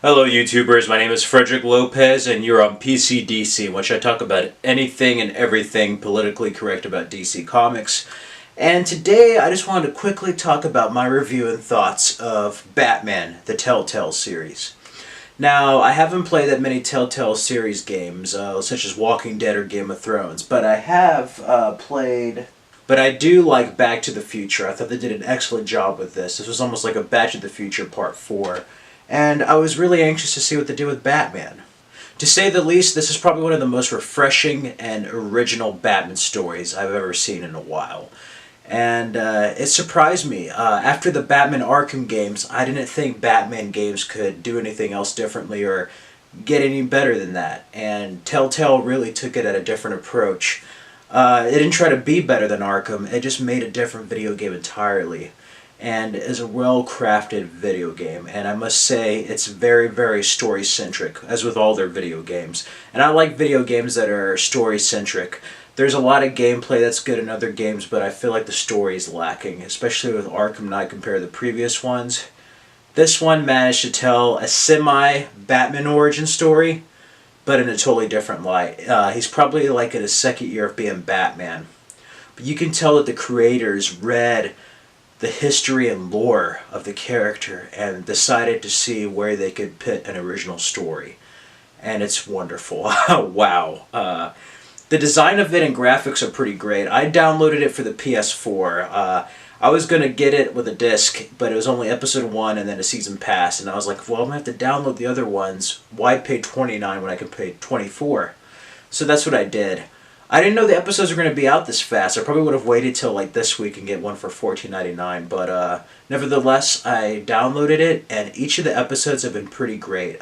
Hello YouTubers, my name is Frederick Lopez and you're on PCDC, in which I talk about anything and everything politically correct about DC Comics. And today I just wanted to quickly talk about my review and thoughts of Batman, the Telltale Series. Now, I haven't played that many Telltale Series games, such as Walking Dead or Game of Thrones, but I have played... But I do like Back to the Future. I thought they did an excellent job with this. This was almost like a Back to the Future Part 4. And I was really anxious to see what they do with Batman. To say the least, this is probably one of the most refreshing and original Batman stories I've ever seen in a while. And it surprised me. After the Batman Arkham games, I didn't think Batman games could do anything else differently or get any better than that. And Telltale really took it at a different approach. It didn't try to be better than Arkham, it just made a different video game entirely. And is a well-crafted video game, and I must say it's very, very story-centric, as with all their video games. And I like video games that are story-centric. There's a lot of gameplay that's good in other games, but I feel like the story is lacking, especially with Arkham Knight compared to the previous ones. This one managed to tell a semi-Batman origin story, but in a totally different light. He's probably like in his second year of being Batman. But you can tell that the creators read the history and lore of the character and decided to see where they could put an original story. And it's wonderful. Wow. The design of it and graphics are pretty great. I downloaded it for the PS4. I was going to get it with a disc, but it was only episode 1 and then a season pass. And I was like, well, I'm going to have to download the other ones. Why pay $29 when I can pay $24? So that's what I did. I didn't know the episodes were going to be out this fast. I probably would have waited till like this week and get one for $14.99. But nevertheless, I downloaded it, and each of the episodes have been pretty great.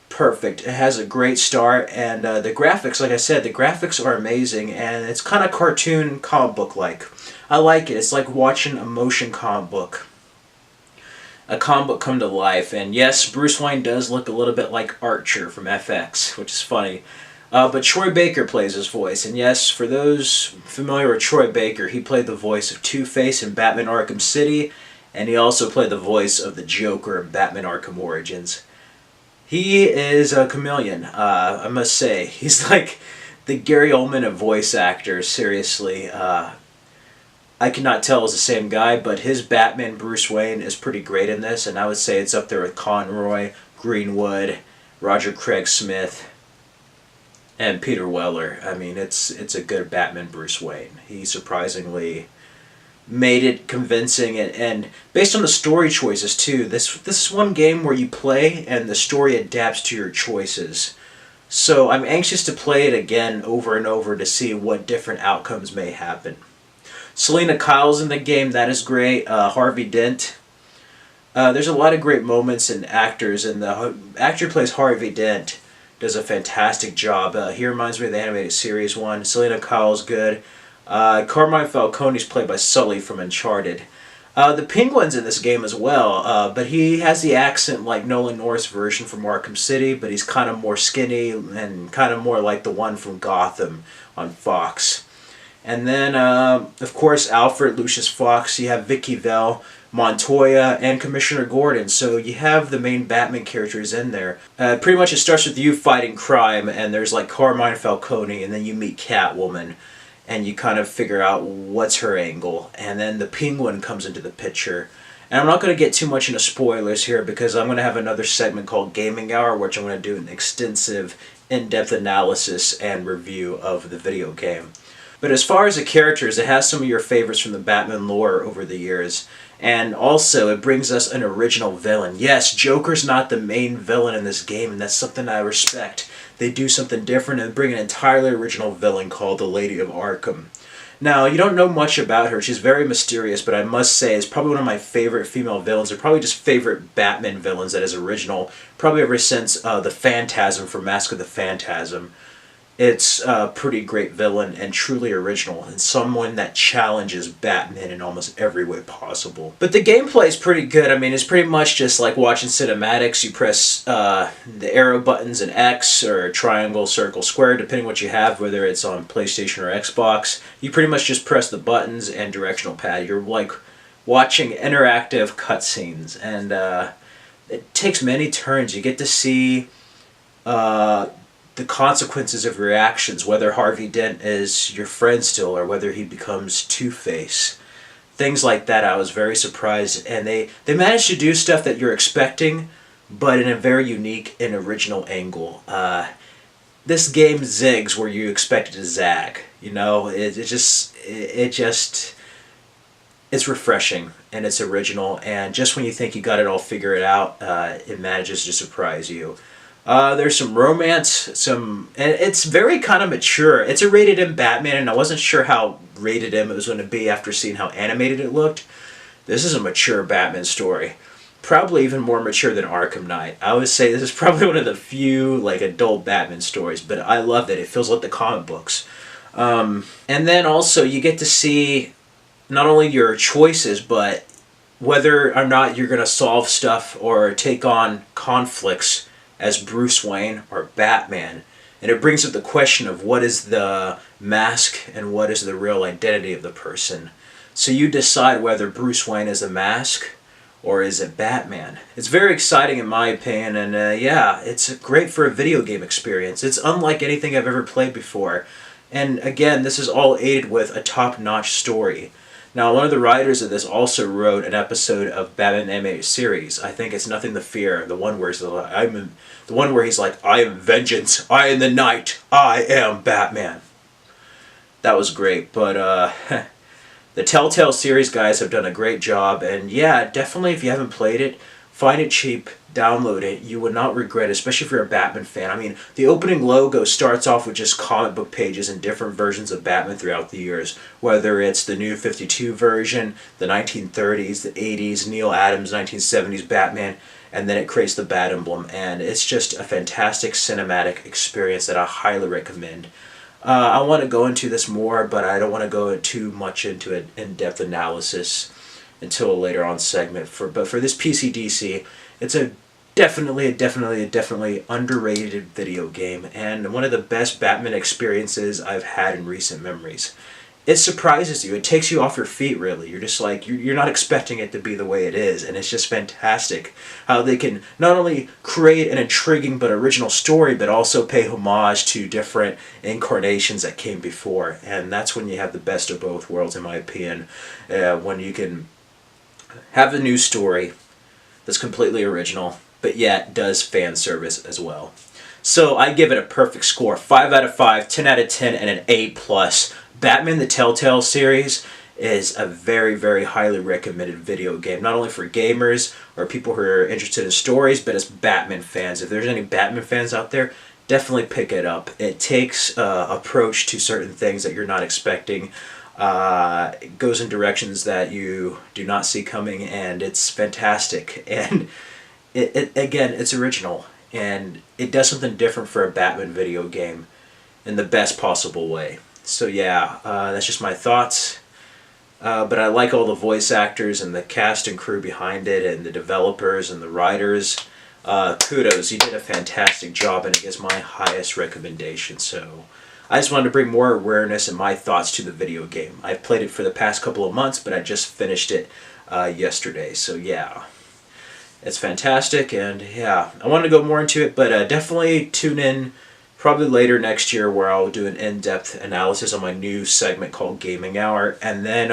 Perfect. It has a great start, and the graphics, like I said, the graphics are amazing, and it's kind of cartoon comic book-like. I like it. It's like watching a motion comic book. A comic book come to life, and yes, Bruce Wayne does look a little bit like Archer from FX, which is funny. But Troy Baker plays his voice, and yes, for those familiar with Troy Baker, he played the voice of Two-Face in Batman Arkham City, and he also played the voice of the Joker in Batman Arkham Origins. He is a chameleon, I must say. He's like the Gary Oldman of voice actors, seriously. I cannot tell it's the same guy, but his Batman Bruce Wayne is pretty great in this, and I would say it's up there with Conroy, Greenwood, Roger Craig Smith, and Peter Weller. I mean, it's a good Batman Bruce Wayne. He surprisingly made it convincing, and based on the story choices too. This is one game where you play and the story adapts to your choices. So I'm anxious to play it again over and over to see what different outcomes may happen. Selena Kyle's in the game, that is great. Harvey Dent. There's a lot of great moments and actors, and the actor who plays Harvey Dent does a fantastic job. He reminds me of the animated series one. Selena Kyle's good. Carmine Falcone's played by Sully from Uncharted. The Penguin's in this game as well, but he has the accent like Nolan North's version from Arkham City, but he's kind of more skinny and kind of more like the one from Gotham on Fox. And then, of course, Alfred, Lucius Fox. You have Vicky Vale, Montoya, and Commissioner Gordon. So you have the main Batman characters in there. Pretty much it starts with you fighting crime, and there's like Carmine Falcone, and then you meet Catwoman, and you kind of figure out what's her angle. And then the Penguin comes into the picture. And I'm not going to get too much into spoilers here because I'm going to have another segment called Gaming Hour, which I'm going to do an extensive, in-depth analysis and review of the video game. But as far as the characters, it has some of your favorites from the Batman lore over the years. And also, it brings us an original villain. Yes, Joker's not the main villain in this game, and that's something I respect. They do something different and bring an entirely original villain called the Lady of Arkham. Now, you don't know much about her. She's very mysterious, but I must say it's probably one of my favorite female villains, or probably just favorite Batman villains that is original, probably ever since the Phantasm from Mask of the Phantasm. It's a pretty great villain and truly original, and someone that challenges Batman in almost every way possible. But the gameplay is pretty good. I mean, it's pretty much just like watching cinematics. You press the arrow buttons in X or triangle, circle, square, depending what you have, whether it's on PlayStation or Xbox. You pretty much just press the buttons and directional pad. You're like watching interactive cutscenes, and it takes many turns. You get to see the consequences of your actions, whether Harvey Dent is your friend still or whether he becomes Two-Face. Things like that, I was very surprised. And they managed to do stuff that you're expecting, but in a very unique and original angle. This game zigs where you expect it to zag. You know, it's refreshing and it's original, and just when you think you got it all figured out, it manages to surprise you. There's some romance, and it's very kind of mature. It's a rated M Batman, and I wasn't sure how rated M it was going to be after seeing how animated it looked. This is a mature Batman story. Probably even more mature than Arkham Knight. I would say this is probably one of the few like adult Batman stories, but I love it. It feels like the comic books. And then also you get to see not only your choices, but whether or not you're going to solve stuff or take on conflicts as Bruce Wayne or Batman. And it brings up the question of what is the mask and what is the real identity of the person. So you decide whether Bruce Wayne is a mask or is it Batman. It's very exciting in my opinion, and yeah, it's great for a video game experience. It's unlike anything I've ever played before. And again, this is all aided with a top-notch story. Now, one of the writers of this also wrote an episode of Batman Animated Series. I think it's Nothing to Fear. The one where he's like, I am vengeance. I am the night. I am Batman. That was great. But the Telltale Series guys have done a great job. And yeah, definitely if you haven't played it, find it cheap, download it. You would not regret it, especially if you're a Batman fan. I mean, the opening logo starts off with just comic book pages and different versions of Batman throughout the years. Whether it's the New 52 version, the 1930s, the 80s, Neil Adams' 1970s Batman, and then it creates the Bat emblem. And it's just a fantastic cinematic experience that I highly recommend. I want to go into this more, but I don't want to go too much into an in-depth analysis until a later on segment. But for this PCDC, it's a definitely underrated video game, and one of the best Batman experiences I've had in recent memories. It surprises you. It takes you off your feet, really. You're just like, you're not expecting it to be the way it is, and it's just fantastic how they can not only create an intriguing but original story, but also pay homage to different incarnations that came before, and that's when you have the best of both worlds, in my opinion, when you can have a new story that's completely original, but yet does fan service as well. So I give it a perfect score, 5 out of 5, 10 out of 10, and an A+. Batman the Telltale Series is a very highly recommended video game, not only for gamers or people who are interested in stories, but as Batman fans. If there's any Batman fans out there, definitely pick it up. It takes approach to certain things that you're not expecting. It goes in directions that you do not see coming, and it's fantastic. And again, it's original, and it does something different for a Batman video game in the best possible way. So yeah, that's just my thoughts. But I like all the voice actors and the cast and crew behind it, and the developers and the writers. Kudos, you did a fantastic job, and it gets my highest recommendation. So I just wanted to bring more awareness and my thoughts to the video game. I've played it for the past couple of months, but I just finished it yesterday. So yeah, it's fantastic, and yeah, I wanted to go more into it, but definitely tune in probably later next year where I'll do an in-depth analysis on my new segment called Gaming Hour, and then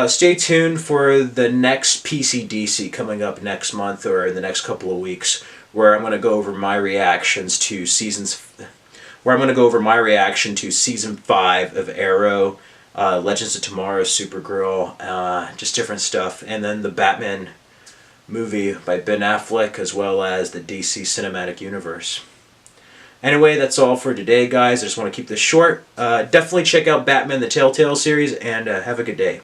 stay tuned for the next PCDC coming up next month or in the next couple of weeks, where I'm going to go over my reactions to season 5 of Arrow, Legends of Tomorrow, Supergirl, just different stuff, and then the Batman movie by Ben Affleck, as well as the DC Cinematic Universe. Anyway, that's all for today, guys. I just want to keep this short. Definitely check out Batman the Telltale Series, and have a good day.